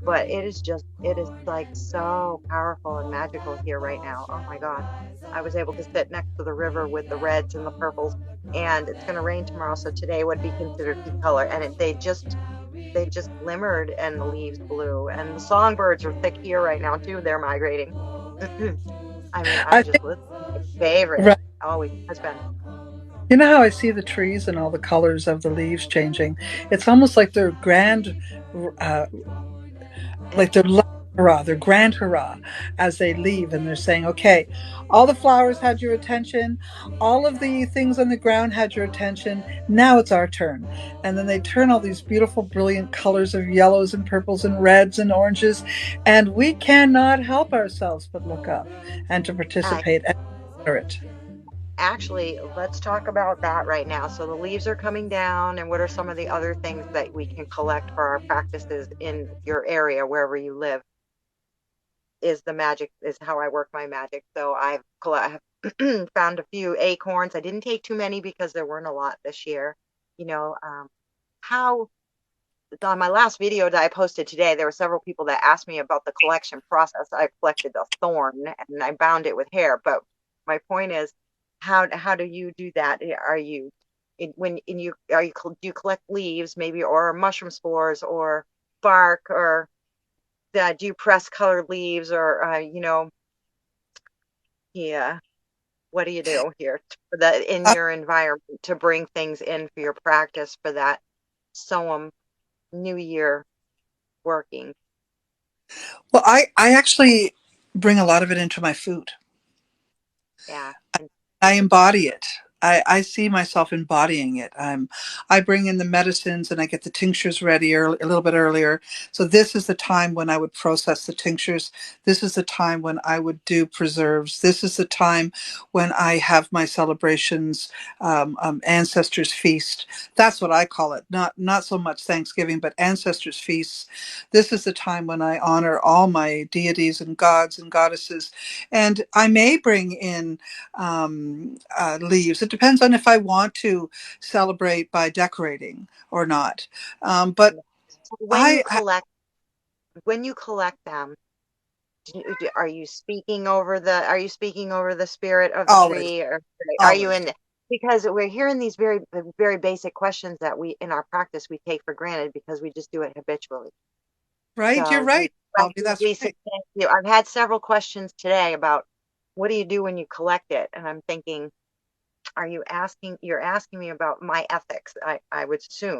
but it is like so powerful and magical here right now. Oh my God. I was able to sit next to the river with the reds and the purples, and it's going to rain tomorrow, so today would be considered peak color. And they just glimmered, and the leaves blew, and the songbirds are thick here right now too. They're migrating. I mean, I I'm think, just listening. My favorite, right. always has been. You know how I see the trees and all the colors of the leaves changing? It's almost like they're grand, uh, like they're hurrah, they're grand hurrah as they leave, and they're saying, "Okay, all the flowers had your attention, all of the things on the ground had your attention. Now it's our turn." And then they turn all these beautiful, brilliant colors of yellows and purples and reds and oranges, and we cannot help ourselves but look up and to I participate and honor it. Actually, let's talk about that right now. So the leaves are coming down, and what are some of the other things that we can collect for our practices in your area, wherever you live? Is the magic, is how I work my magic. So I have found a few acorns. I didn't take too many because there weren't a lot this year. You know, how on my last video that I posted today, there were several people that asked me about the collection process. I collected a thorn and I bound it with hair. But my point is, how do you do that? Are you when in you are you do you collect leaves maybe or mushroom spores or bark or do you press colored leaves or yeah, what do you do here for the in Uh, your environment to bring things in for your practice for that soem new year working? well, I actually bring a lot of it into my food. Yeah. And I embody it. I see myself embodying it. I bring in the medicines and I get the tinctures ready a little bit earlier. So this is the time when I would process the tinctures. This is the time when I would do preserves. This is the time when I have my celebrations, ancestors feast. That's what I call it. Not so much Thanksgiving, but ancestors feasts. This is the time when I honor all my deities and gods and goddesses, and I may bring in leaves. It depends on if I want to celebrate by decorating or not. But so I when you collect them, are you speaking over the spirit of the always, tree, or are you always, in because we're hearing these very basic questions that we in our practice we take for granted because we just do it habitually. right? You're So right, I Bobby. think That's Lisa, right. thank you. I've had several questions today about what do you do when you collect it, and I'm thinking, you're asking me about my ethics, I would assume.